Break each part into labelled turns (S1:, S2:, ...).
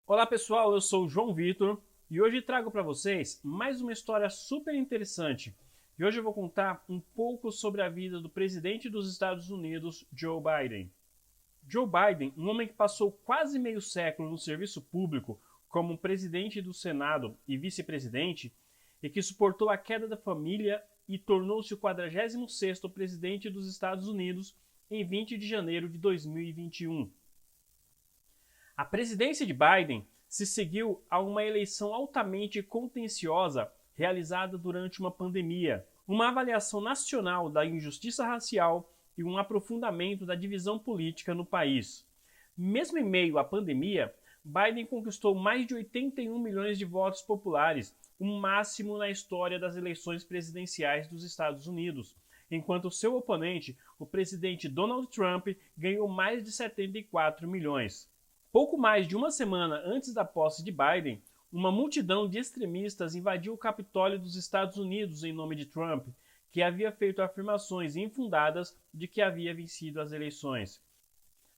S1: Olá pessoal, eu sou o João Vitor e hoje trago para vocês mais uma história super interessante. E hoje eu vou contar um pouco sobre a vida do presidente dos Estados Unidos, Joe Biden. Joe Biden, um homem que passou quase meio século no serviço público como presidente do Senado e vice-presidente, e que suportou a queda da família e tornou-se o 46º presidente dos Estados Unidos em 20 de janeiro de 2021. A presidência de Biden se seguiu a uma eleição altamente contenciosa realizada durante uma pandemia, uma avaliação nacional da injustiça racial e um aprofundamento da divisão política no país. Mesmo em meio à pandemia, Biden conquistou mais de 81 milhões de votos populares, o máximo na história das eleições presidenciais dos Estados Unidos, enquanto seu oponente, o presidente Donald Trump, ganhou mais de 74 milhões. Pouco mais de uma semana antes da posse de Biden, uma multidão de extremistas invadiu o Capitólio dos Estados Unidos em nome de Trump, que havia feito afirmações infundadas de que havia vencido as eleições.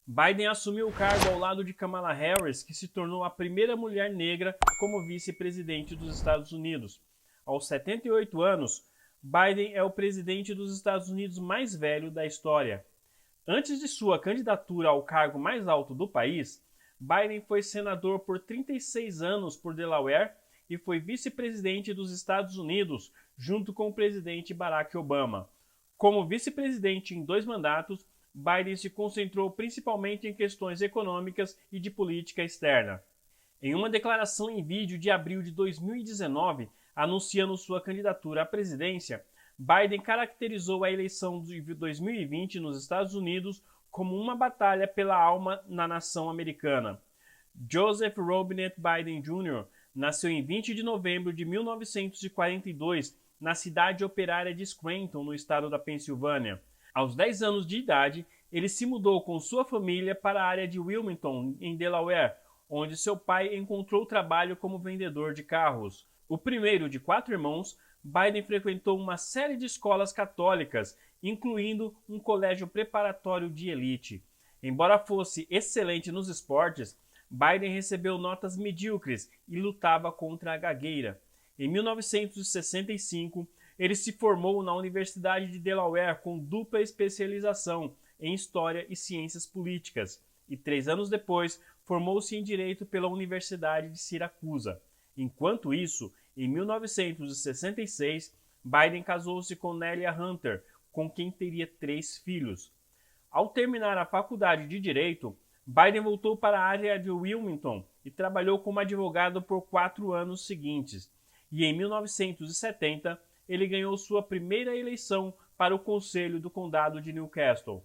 S1: Biden assumiu o cargo ao lado de Kamala Harris, que se tornou a primeira mulher negra como vice-presidente dos Estados Unidos. Aos 78 anos, Biden é o presidente dos Estados Unidos mais velho da história. Antes de sua candidatura ao cargo mais alto do país, Biden foi senador por 36 anos por Delaware e foi vice-presidente dos Estados Unidos, junto com o presidente Barack Obama. Como vice-presidente em 2 mandatos, Biden se concentrou principalmente em questões econômicas e de política externa. Em uma declaração em vídeo de abril de 2019, anunciando sua candidatura à presidência, Biden caracterizou a eleição de 2020 nos Estados Unidos como uma batalha pela alma na nação americana. Joseph Robinette Biden Jr. nasceu em 20 de novembro de 1942 na cidade operária de Scranton, no estado da Pensilvânia. Aos 10 anos de idade, ele se mudou com sua família para a área de Wilmington, em Delaware, onde seu pai encontrou trabalho como vendedor de carros. O primeiro de 4 irmãos, Biden frequentou uma série de escolas católicas, incluindo um colégio preparatório de elite. Embora fosse excelente nos esportes, Biden recebeu notas medíocres e lutava contra a gagueira. Em 1965, ele se formou na Universidade de Delaware com dupla especialização em História e Ciências Políticas, e 3 anos depois formou-se em Direito pela Universidade de Siracusa. Enquanto isso, em 1966, Biden casou-se com Nelia Hunter, com quem teria 3 filhos. Ao terminar a faculdade de Direito, Biden voltou para a área de Wilmington e trabalhou como advogado por 4 anos seguintes. E em 1970, ele ganhou sua primeira eleição para o Conselho do Condado de Newcastle.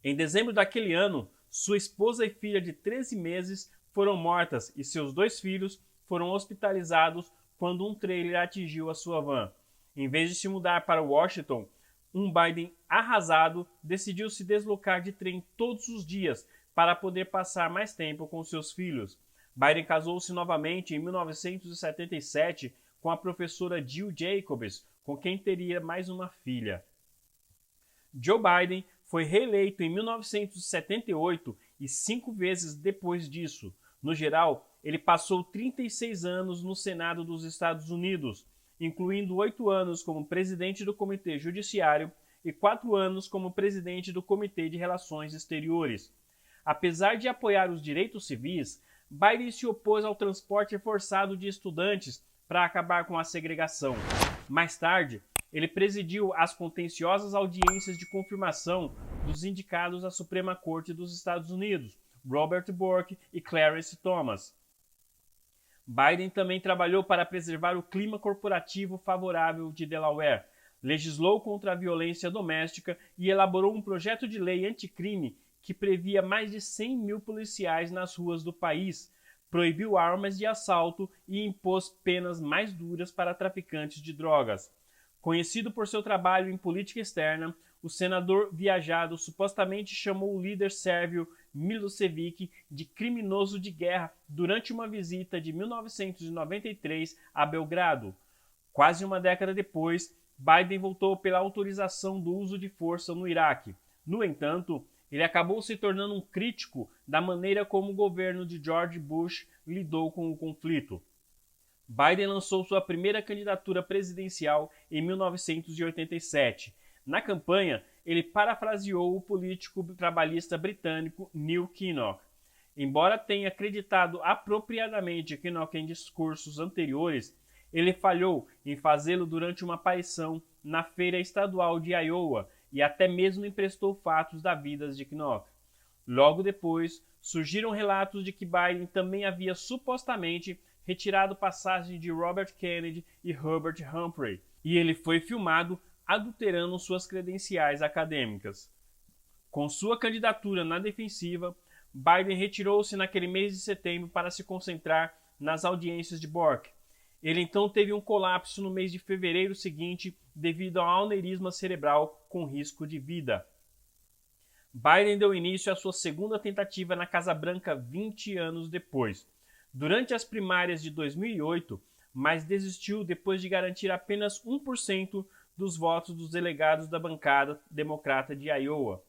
S1: Em dezembro daquele ano, sua esposa e filha de 13 meses foram mortas e seus 2 filhos foram hospitalizados quando um trailer atingiu a sua van. Em vez de se mudar para Washington, um Biden arrasado decidiu se deslocar de trem todos os dias para poder passar mais tempo com seus filhos. Biden casou-se novamente em 1977 com a professora Jill Jacobs, com quem teria mais uma filha. Joe Biden foi reeleito em 1978 e 5 vezes depois disso. No geral, ele passou 36 anos no Senado dos Estados Unidos, incluindo 8 anos como presidente do Comitê Judiciário e 4 anos como presidente do Comitê de Relações Exteriores. Apesar de apoiar os direitos civis, Biden se opôs ao transporte forçado de estudantes para acabar com a segregação. Mais tarde, ele presidiu as contenciosas audiências de confirmação dos indicados à Suprema Corte dos Estados Unidos, Robert Bork e Clarence Thomas. Biden também trabalhou para preservar o clima corporativo favorável de Delaware, legislou contra a violência doméstica e elaborou um projeto de lei anticrime que previa mais de 100 mil policiais nas ruas do país, proibiu armas de assalto e impôs penas mais duras para traficantes de drogas. Conhecido por seu trabalho em política externa, o senador viajado supostamente chamou o líder sérvio Milošević de criminoso de guerra durante uma visita de 1993 a Belgrado. Quase uma década depois, Biden voltou pela autorização do uso de força no Iraque. No entanto, ele acabou se tornando um crítico da maneira como o governo de George Bush lidou com o conflito. Biden lançou sua primeira candidatura presidencial em 1987. Na campanha, ele parafraseou o político trabalhista britânico Neil Kinnock. Embora tenha acreditado apropriadamente Kinnock em discursos anteriores, ele falhou em fazê-lo durante uma aparição na Feira Estadual de Iowa e até mesmo emprestou fatos da vida de Kinnock. Logo depois, surgiram relatos de que Biden também havia supostamente retirado passagens de Robert Kennedy e Herbert Humphrey, e ele foi filmado adulterando suas credenciais acadêmicas. Com sua candidatura na defensiva, Biden retirou-se naquele mês de setembro para se concentrar nas audiências de Bork. Ele então teve um colapso no mês de fevereiro seguinte devido ao aneurisma cerebral com risco de vida. Biden deu início à sua segunda tentativa na Casa Branca 20 anos depois, durante as primárias de 2008, mas desistiu depois de garantir apenas 1% dos votos dos delegados da bancada democrata de Iowa.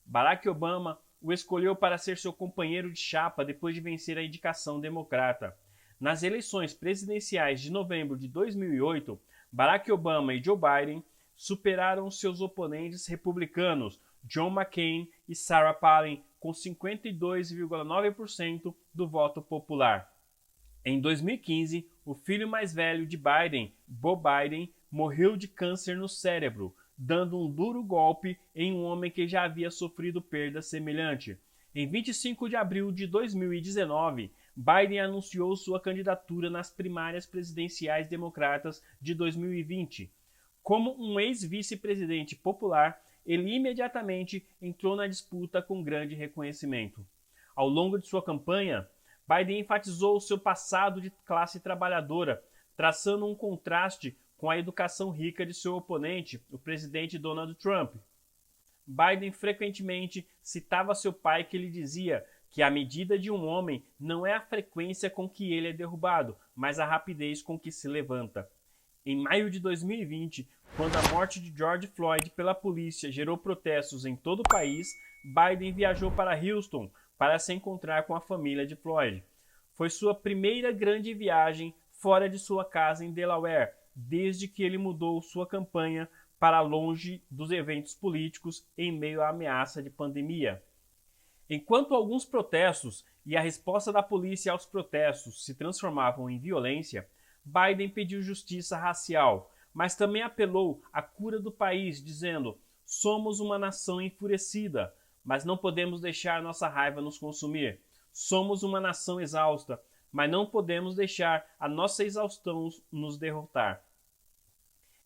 S1: Barack Obama o escolheu para ser seu companheiro de chapa depois de vencer a indicação democrata. Nas eleições presidenciais de novembro de 2008, Barack Obama e Joe Biden superaram seus oponentes republicanos John McCain e Sarah Palin com 52,9% do voto popular. Em 2015, o filho mais velho de Biden, Beau Biden, morreu de câncer no cérebro, dando um duro golpe em um homem que já havia sofrido perda semelhante. Em 25 de abril de 2019, Biden anunciou sua candidatura nas primárias presidenciais democratas de 2020. Como um ex-vice-presidente popular, ele imediatamente entrou na disputa com grande reconhecimento. Ao longo de sua campanha, Biden enfatizou seu passado de classe trabalhadora, traçando um contraste com a educação rica de seu oponente, o presidente Donald Trump. Biden frequentemente citava seu pai que lhe dizia que a medida de um homem não é a frequência com que ele é derrubado, mas a rapidez com que se levanta. Em maio de 2020, quando a morte de George Floyd pela polícia gerou protestos em todo o país, Biden viajou para Houston para se encontrar com a família de Floyd. Foi sua primeira grande viagem fora de sua casa em Delaware, desde que ele mudou sua campanha para longe dos eventos políticos em meio à ameaça de pandemia. Enquanto alguns protestos e a resposta da polícia aos protestos se transformavam em violência, Biden pediu justiça racial, mas também apelou à cura do país, dizendo: "Somos uma nação enfurecida, mas não podemos deixar nossa raiva nos consumir. Somos uma nação exausta, mas não podemos deixar a nossa exaustão nos derrotar."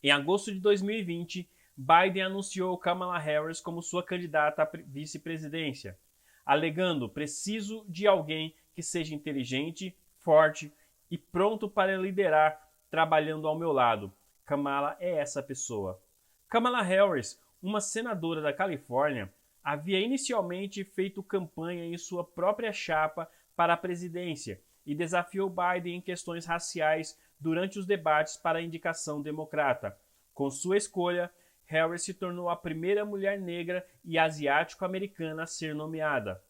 S1: Em agosto de 2020, Biden anunciou Kamala Harris como sua candidata à vice-presidência, alegando: "Preciso de alguém que seja inteligente, forte e pronto para liderar, trabalhando ao meu lado. Kamala é essa pessoa." Kamala Harris, uma senadora da Califórnia, havia inicialmente feito campanha em sua própria chapa para a presidência e desafiou Biden em questões raciais durante os debates para a indicação democrata. Com sua escolha, Harris se tornou a primeira mulher negra e asiático-americana a ser nomeada.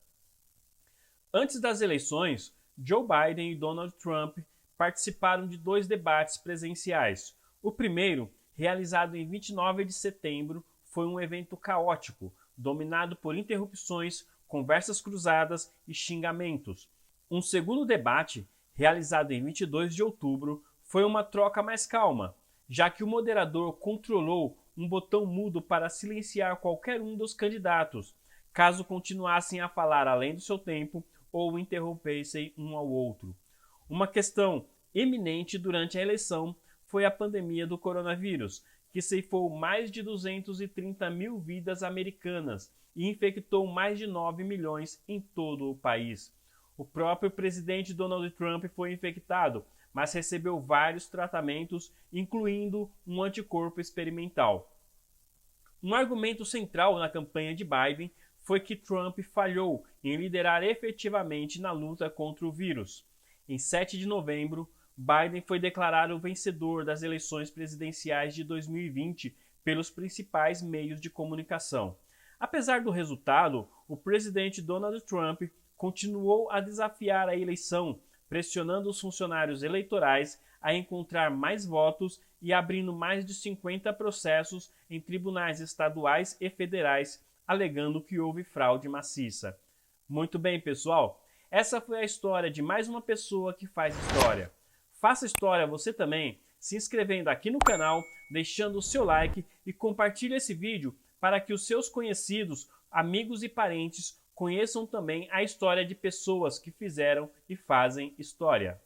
S1: Antes das eleições, Joe Biden e Donald Trump participaram de 2 debates presenciais. O primeiro, realizado em 29 de setembro, foi um evento caótico, dominado por interrupções, conversas cruzadas e xingamentos. Um segundo debate, realizado em 22 de outubro, foi uma troca mais calma, já que o moderador controlou um botão mudo para silenciar qualquer um dos candidatos, caso continuassem a falar além do seu tempo ou interrompessem um ao outro. Uma questão eminente durante a eleição foi a pandemia do coronavírus, que ceifou mais de 230 mil vidas americanas e infectou mais de 9 milhões em todo o país. O próprio presidente Donald Trump foi infectado, mas recebeu vários tratamentos, incluindo um anticorpo experimental. Um argumento central na campanha de Biden foi que Trump falhou em liderar efetivamente na luta contra o vírus. Em 7 de novembro, Biden foi declarado o vencedor das eleições presidenciais de 2020 pelos principais meios de comunicação. Apesar do resultado, o presidente Donald Trump continuou a desafiar a eleição, pressionando os funcionários eleitorais a encontrar mais votos e abrindo mais de 50 processos em tribunais estaduais e federais, alegando que houve fraude maciça. Muito bem, pessoal, essa foi a história de mais uma pessoa que faz história. Faça história você também, se inscrevendo aqui no canal, deixando o seu like e compartilhe esse vídeo para que os seus conhecidos, amigos e parentes conheçam também a história de pessoas que fizeram e fazem história.